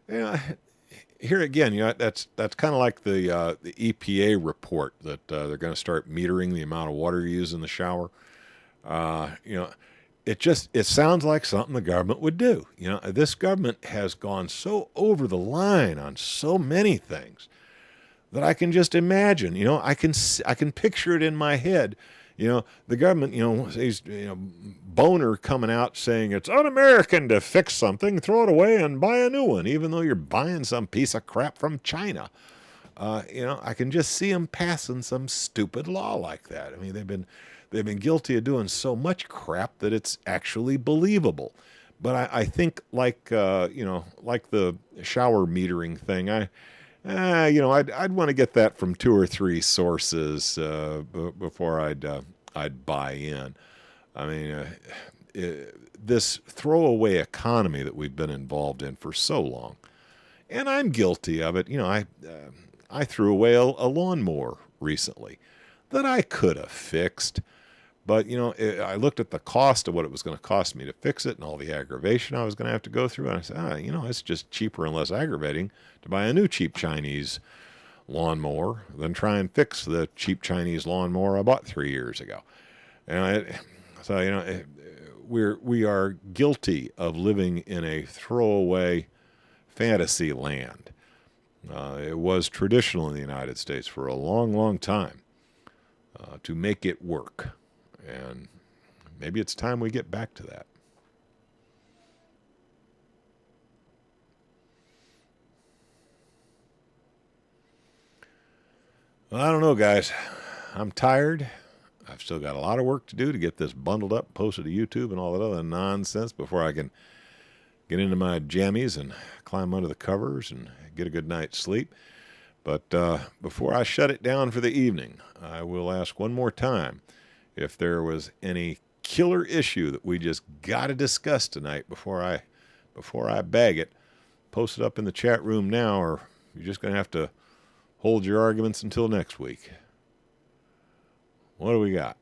Here again, that's kind of like the EPA report that they're going to start metering the amount of water you use in the shower. It sounds like something the government would do. This government has gone so over the line on so many things that I can just imagine. I can picture it in my head. The government, he's, Boner coming out saying it's un-American to fix something, throw it away and buy a new one, even though you're buying some piece of crap from China. I can just see them passing some stupid law like that. I mean, they've been guilty of doing so much crap that it's actually believable. But I think like the shower metering thing, I'd want to get that from 2 or 3 sources before I'd buy in. I mean, this throwaway economy that we've been involved in for so long, and I'm guilty of it. I threw away a lawnmower recently that I could have fixed, but I looked at the cost of what it was going to cost me to fix it and all the aggravation I was going to have to go through, and I said, it's just cheaper and less aggravating to buy a new cheap Chinese lawnmower than try and fix the cheap Chinese lawnmower I bought 3 years ago. We are guilty of living in a throwaway fantasy land. It was traditional in the United States for a long, long time to make it work. And maybe it's time we get back to that. Well, I don't know, guys. I'm tired. I've still got a lot of work to do to get this bundled up, posted to YouTube and all that other nonsense before I can get into my jammies and climb under the covers and get a good night's sleep. But before I shut it down for the evening, I will ask one more time if there was any killer issue that we just got to discuss tonight before I bag it. Post it up in the chat room now, or you're just going to have to hold your arguments until next week. What do we got?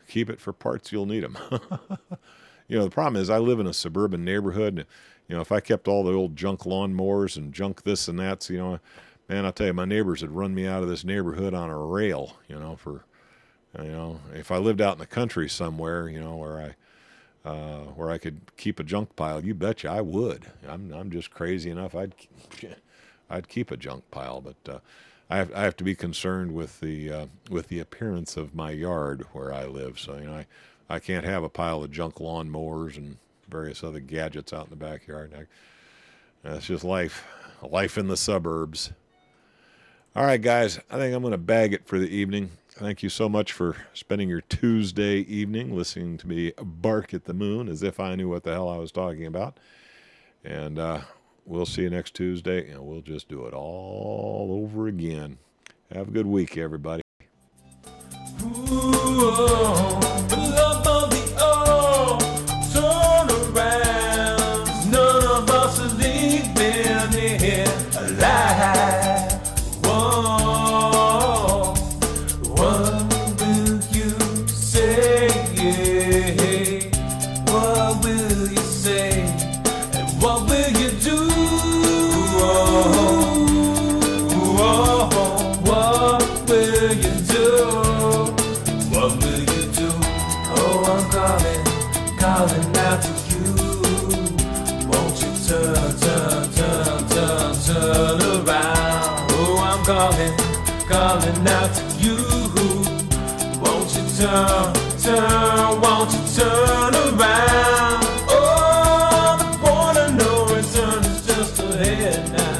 Keep it for parts you'll need them. The problem is I live in a suburban neighborhood. And, if I kept all the old junk lawnmowers and junk this and that, man, I'll tell you, my neighbors would run me out of this neighborhood on a rail, if I lived out in the country somewhere, where I could keep a junk pile, you betcha I would. I'm just crazy enough. I'd keep a junk pile, but I have to be concerned with the appearance of my yard where I live. So I can't have a pile of junk lawnmowers and various other gadgets out in the backyard. That's just life in the suburbs. All right, guys, I think I'm going to bag it for the evening. Thank you so much for spending your Tuesday evening listening to me bark at the moon as if I knew what the hell I was talking about. And we'll see you next Tuesday, and we'll just do it all over again. Have a good week, everybody. Ooh, the love of the turnarounds. None of us are leaving here alive. Whoa, what will you say? What will What will you do? Oh, what will you do? What will you do? Oh, I'm calling out to you. Won't you turn around? Oh, I'm calling out to you. Won't you won't you turn around? Oh, the point of no return is just ahead now.